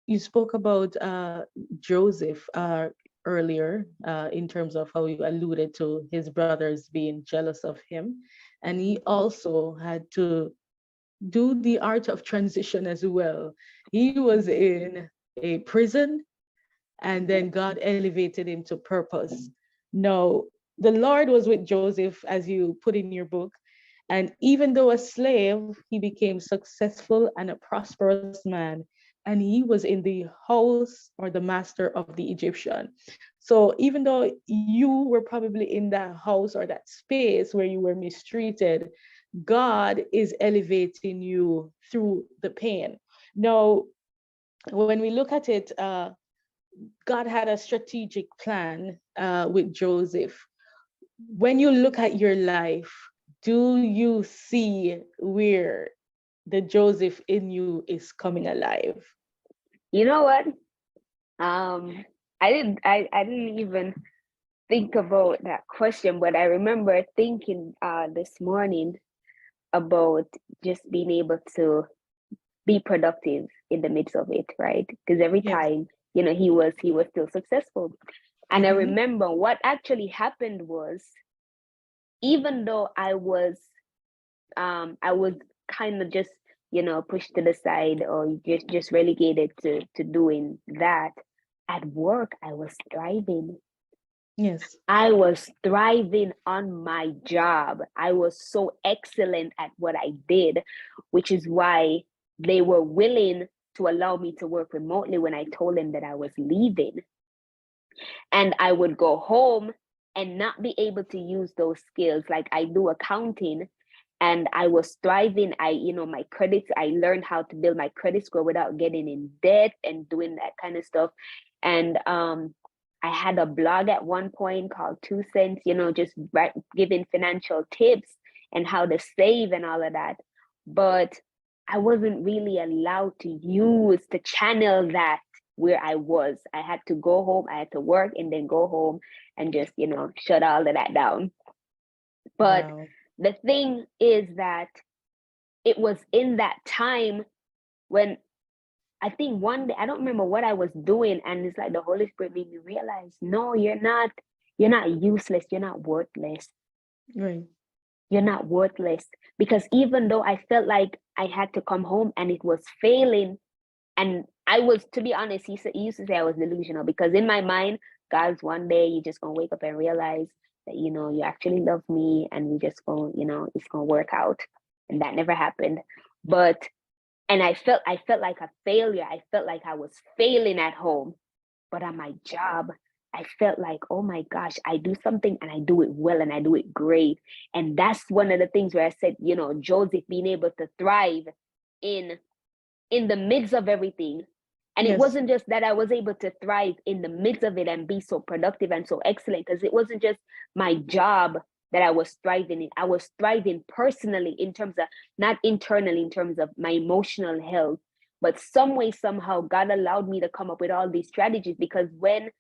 you spoke about Joseph earlier, in terms of how you alluded to his brothers being jealous of him. And he also had to do the art of transition as well. He was in a prison, and then God elevated him to purpose. Now, the Lord was with Joseph, as you put in your book. And even though a slave, he became successful and a prosperous man. And he was in the house or the master of the Egyptian. So even though you were probably in that house or that space where you were mistreated, God is elevating you through the pain. Now, when we look at it, God had a strategic plan with Joseph. When you look at your life, do you see where the Joseph in you is coming alive? You know what? I didn't even think about that question, but I remember thinking this morning about just being able to be productive in the midst of it, right? Because every Yes. time, he was still successful. And I Mm-hmm. remember what actually happened was, even though I was kind of just, pushed to the side, or just relegated to doing that, at work I was thriving. Yes. I was thriving on my job. I was so excellent at what I did, which is why they were willing to allow me to work remotely when I told them that I was leaving. And I would go home and not be able to use those skills. Like, I do accounting, and I was thriving. My credits, I learned how to build my credit score without getting in debt and doing that kind of stuff. And I had a blog at one point called 2 Cents, just giving financial tips and how to save and all of that. But I wasn't really allowed to use to channel that where I was. I had to go home, I had to work and then go home and just, shut all of that down. But Wow. the thing is that it was in that time when, I think one day, I don't remember what I was doing, and it's like the Holy Spirit made me realize, no, you're not useless, you're not worthless. Right. You're not worthless. Because even though I felt like I had to come home and it was failing, and I was, to be honest, he used to say I was delusional, because in my mind, guys, one day you're just gonna wake up and realize that, you actually love me, and we just gonna, it's gonna work out. And that never happened. But and I felt like a failure. I felt like I was failing at home. But on my job, I felt like, oh my gosh, I do something and I do it well and I do it great. And that's one of the things where I said, Joseph being able to thrive in the midst of everything. And it Yes. wasn't just that I was able to thrive in the midst of it and be so productive and so excellent, because it wasn't just my job that I was thriving in. I was thriving personally, in terms of, not internally, in terms of my emotional health. But some way, somehow, God allowed me to come up with all these strategies, because when,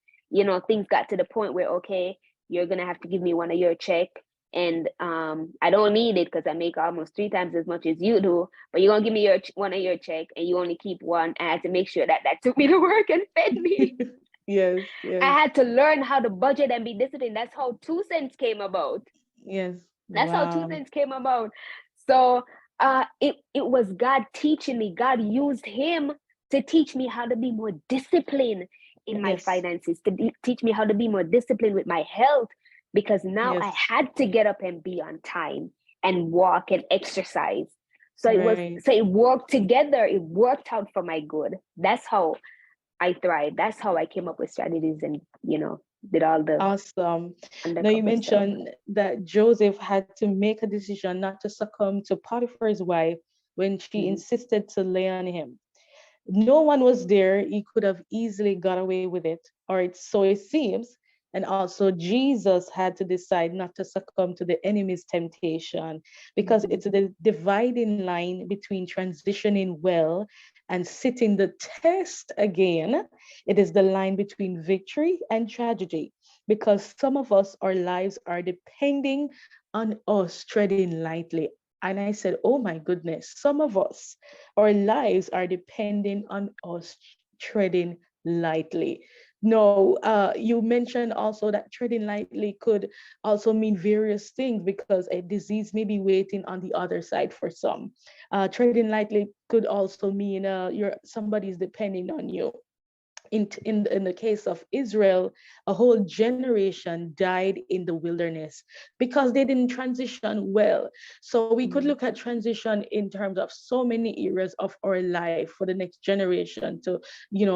things got to the point where, okay, you're going to have to give me one of your check, and I don't need it because I make almost 3 times as much as you do, but you're gonna give me one of your check, and you only keep one. I had to make sure that took me to work and fed me. Yes. I Yes. had to learn how to budget and be disciplined. That's how 2 Cents came about. Yes. That's how two Wow. cents came about. So it was God teaching me. God used him to teach me how to be more disciplined in my Yes. finances, to teach me how to be more disciplined with my health, because now I Yes. had to get up and be on time and walk and exercise. So Right. it worked together. It worked out for my good. That's how I thrive. That's how I came up with strategies, and did all the Awesome. Now you undercover stuff. mentioned that Joseph had to make a decision not to succumb to Potiphar's wife when she Mhm. insisted to lay on him. No one was there. He could have easily got away with it, or so it seems. And also, Jesus had to decide not to succumb to the enemy's temptation, because Mhm. it's the dividing line between transitioning well and sitting the test again. It is the line between victory and tragedy, because some of us, our lives are depending on us treading lightly. And I said, oh my goodness, some of us, our lives are depending on us treading lightly. No, you mentioned also that treading lightly could also mean various things because a disease may be waiting on the other side for some. Treading lightly could also mean somebody's depending on you. In the case of Israel, a whole generation died in the wilderness because they didn't transition well. So we could look at transition in terms of so many areas of our life for the next generation to,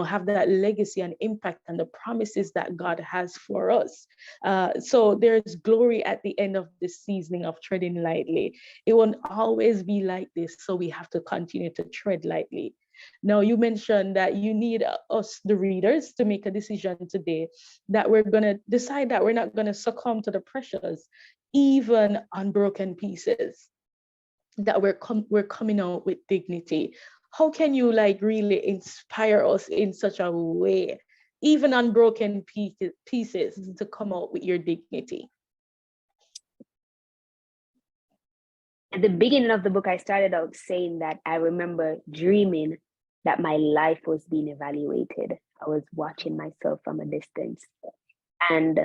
have that legacy and impact and the promises that God has for us. So there's glory at the end of the seasoning of treading lightly. It won't always be like this, so we have to continue to tread lightly. Now, you mentioned that you need us, the readers, to make a decision today that we're going to decide that we're not going to succumb to the pressures, even on broken pieces, that we're coming out with dignity. How can you really inspire us in such a way, even on broken pieces, to come out with your dignity? At the beginning of the book, I started out saying that I remember dreaming that my life was being evaluated. I was watching myself from a distance. And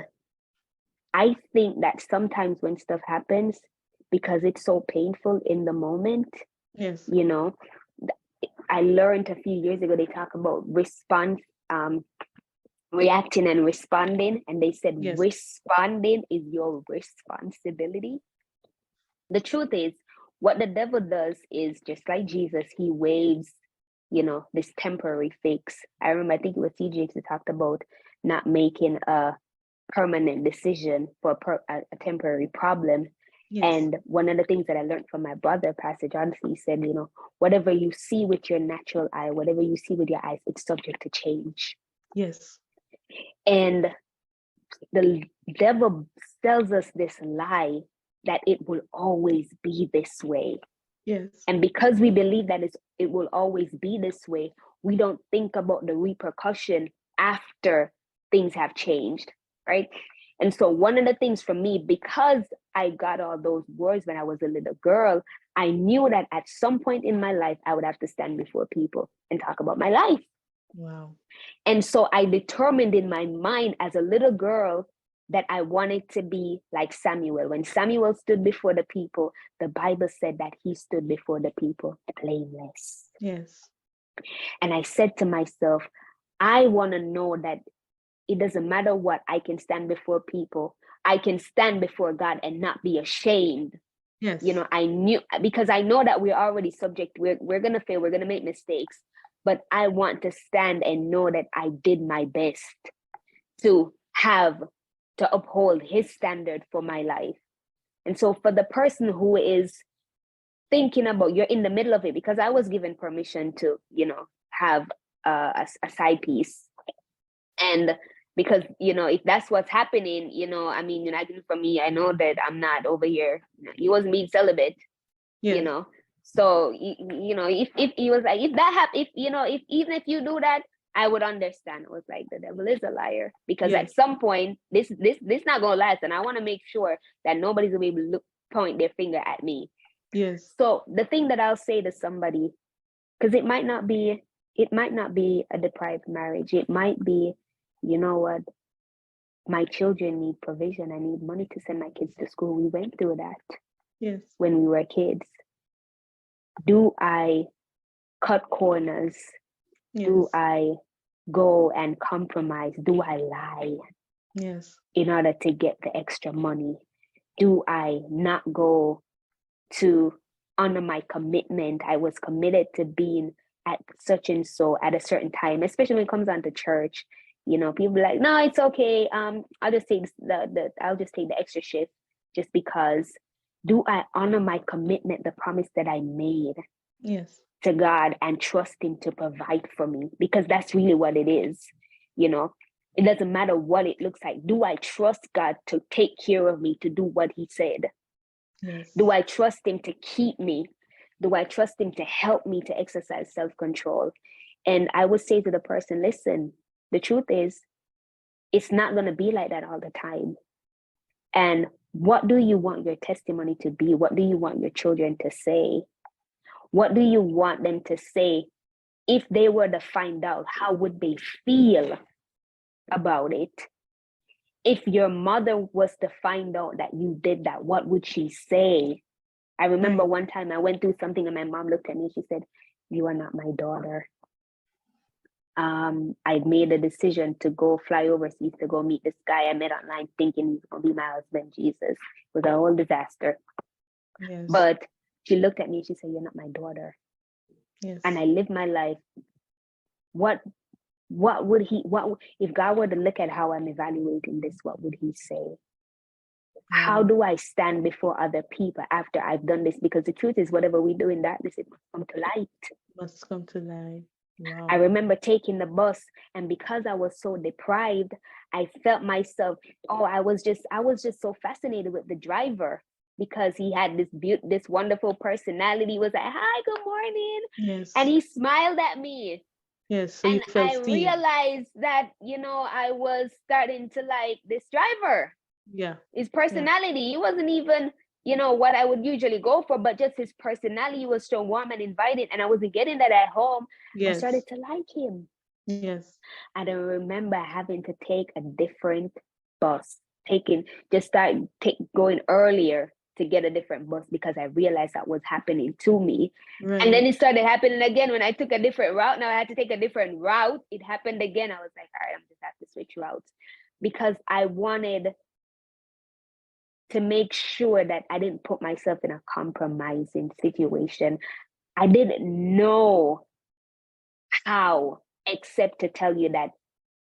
I think that sometimes when stuff happens, because it's so painful in the moment, Yes. I learned a few years ago, they talk about reacting and responding. And they said, Yes. responding is your responsibility. The truth is, what the devil does is just like Jesus, he waves, this temporary fix. I remember, I think it was CJ who talked about not making a permanent decision for a temporary problem. Yes. And one of the things that I learned from my brother, Pastor Johnson, he said, whatever you see with your natural eye, whatever you see with your eyes, it's subject to change. Yes. And the devil sells us this lie that it will always be this way. Yes. And because we believe that it will always be this way, we don't think about the repercussion after things have changed, right? And so one of the things for me, because I got all those words when I was a little girl, I knew that at some point in my life, I would have to stand before people and talk about my life. Wow. And so I determined in my mind as a little girl that I wanted to be like Samuel. When Samuel stood before the people, the Bible said that he stood before the people blameless. Yes. And I said to myself, I want to know that it doesn't matter what, I can stand before people. I can stand before God and not be ashamed. Yes. I knew, because I know that we're already subject. We're going to fail. We're going to make mistakes. But I want to stand and know that I did my best to uphold his standard for my life. And so for the person who is thinking about, you're in the middle of it, because I was given permission to, have a side piece. And because, if that's what's happening, for me, I know that I'm not over here. He wasn't being celibate, Yes. So, if he was like, if that happened, if even if you do that, I would understand. It was like, the devil is a liar, because Yes. at some point, this not gonna last, and I want to make sure that nobody's gonna be able to point their finger at me. Yes. So the thing that I'll say to somebody, because it might not be a deprived marriage. It might be, you know what, my children need provision. I need money to send my kids to school. We went through that. Yes. When we were kids. Do I cut corners? Yes. Do I go and compromise? Do I lie? Yes. In order to get the extra money? Do I not go to honor my commitment? I was committed to being at such and so at a certain time, especially when it comes down to church. People like, no, it's okay. I'll just take the extra shift just because. Do I honor my commitment, the promise that I made? Yes. To God, and trust him to provide for me? Because that's really what it is. It doesn't matter what it looks like. Do I trust God to take care of me, to do what he said? Yes. Do I trust him to keep me? Do I trust him to help me to exercise self-control? And I would say to the person, listen, the truth is, it's not going to be like that all the time. And what do you want your testimony to be? What do you want your children to say? What do you want them to say if they were to find out, how would they feel about it? If your mother was to find out that you did that, what would she say? I remember Right. one time I went through something and my mom looked at me, she said, "You are not my daughter." I made a decision to go fly overseas to go meet this guy I met online thinking he's gonna be my husband, Jesus. It was a whole disaster. Yes. But she looked at me, she said, "You're not my daughter." Yes. And I lived my life. What would if God were to look at how I'm evaluating this, what would he say? How Wow. do I stand before other people after I've done this? Because the truth is, whatever we do in darkness, it must come to light. Must come to life. Wow. I remember taking the bus, and because I was so deprived, I felt myself, I was just so fascinated with the driver because he had this wonderful personality. He was like, "Hi, good morning." Yes. And he smiled at me. Yes. So And you felt I seen. realized that, I was starting to like this driver. Yeah. His personality, he wasn't even, what I would usually go for, but just his personality was so warm and inviting. And I wasn't getting that at home. I Yes. started to like him. Yes. And I remember having to take a different bus, going earlier to get a different bus because I realized that was happening to me. Right. And then it started happening again when I took a different route. Now I had to take a different route. It happened again. I was like, all right, I'm just have to switch routes because I wanted to make sure that I didn't put myself in a compromising situation. I didn't know how, except to tell you that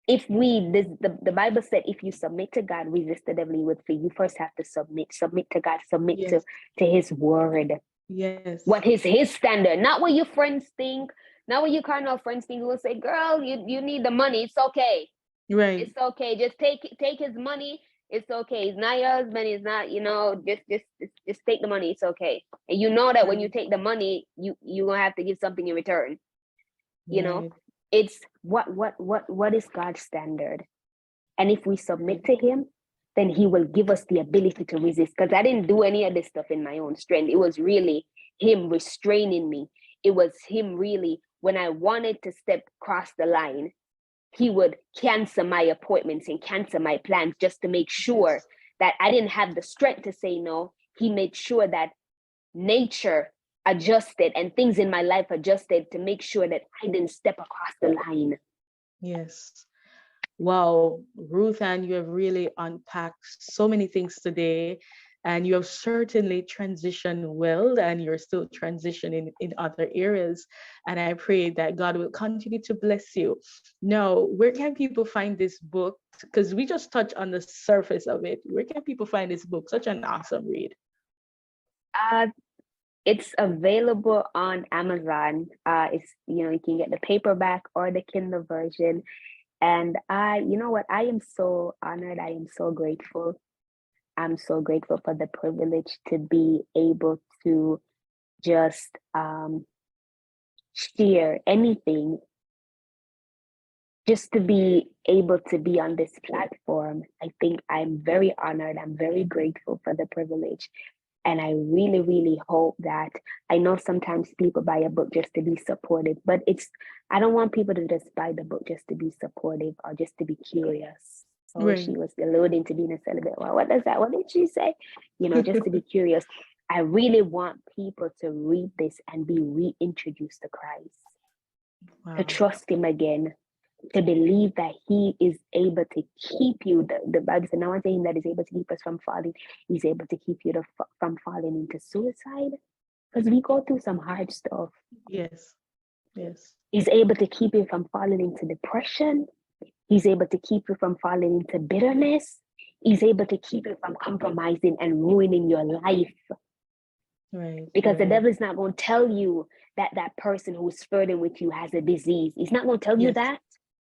the Bible said, if you submit to God, resist the devil, he would flee. You first have to submit to God, submit Yes. to his word. Yes. What is his standard, not what your friends think, not what your carnal friends think. Who will say, "Girl, you need the money, it's okay." Right. It's okay. Just take his money. It's okay. He's not your husband. He's not, just take the money. It's okay. And you know that when you take the money, you're gonna have to give something in return. Right. It's what is God's standard? And if we submit to him, then he will give us the ability to resist. Because I didn't do any of this stuff in my own strength. It was really him restraining me. It was him really, when I wanted to step across the line, he would cancel my appointments and cancel my plans just to make sure that I didn't have the strength to say no. He made sure that nature adjusted and things in my life adjusted to make sure that I didn't step across the line. Yes. Wow, Ruth Ann, you have really unpacked so many things today, and you have certainly transitioned well, and you're still transitioning in other areas. And I pray that God will continue to bless you. Now, where can people find this book? Because we just touched on the surface of it. Where can people find this book? Such an awesome read. It's available on Amazon. It's you can get the paperback or the Kindle version. And you know what? I am so honored. I am so grateful. I'm so grateful for the privilege to be able to just share anything, just to be able to be on this platform. I think I'm very honored. I'm very grateful for the privilege. And I really, really hope that, I know sometimes people buy a book just to be supportive, but I don't want people to just buy the book just to be supportive or just to be curious. Oh, Right. she was alluding to being a celibate. Well, what does that? What did she say? Just to be curious. I really want people to read this and be reintroduced to Christ, Wow. to trust him again, to believe that he is able to keep you. The Bible says, "No one thing that is able to keep us from falling, he's able to keep you from falling into suicide." Because we go through some hard stuff. Yes. Yes. He's able to keep you from falling into depression. He's able to keep you from falling into bitterness. He's able to keep you from compromising and ruining your life. Right. Because the Right. devil is not going to tell you that that person who's flirting with you has a disease. He's not going to tell you Yes. that.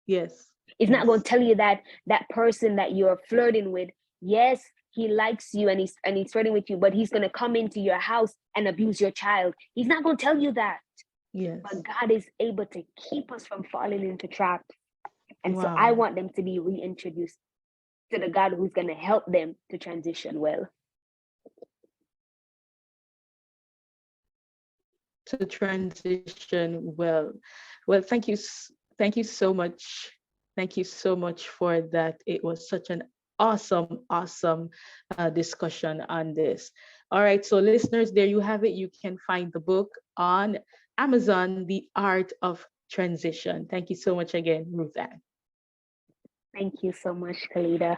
Yes. He's Yes. not going to tell you that that person that you're flirting with, yes, he likes you and he's flirting with you, but he's going to come into your house and abuse your child. He's not going to tell you that. Yes. But God is able to keep us from falling into traps. And so Wow. I want them to be reintroduced to the God who's going to help them to transition well. To transition well. Well, thank you so much. Thank you so much for that. It was such an awesome discussion on this. All right, so listeners, there you have it. You can find the book on Amazon, The Art of Transition. Thank you so much again, Ruth Ann. Thank you so much, Kalida.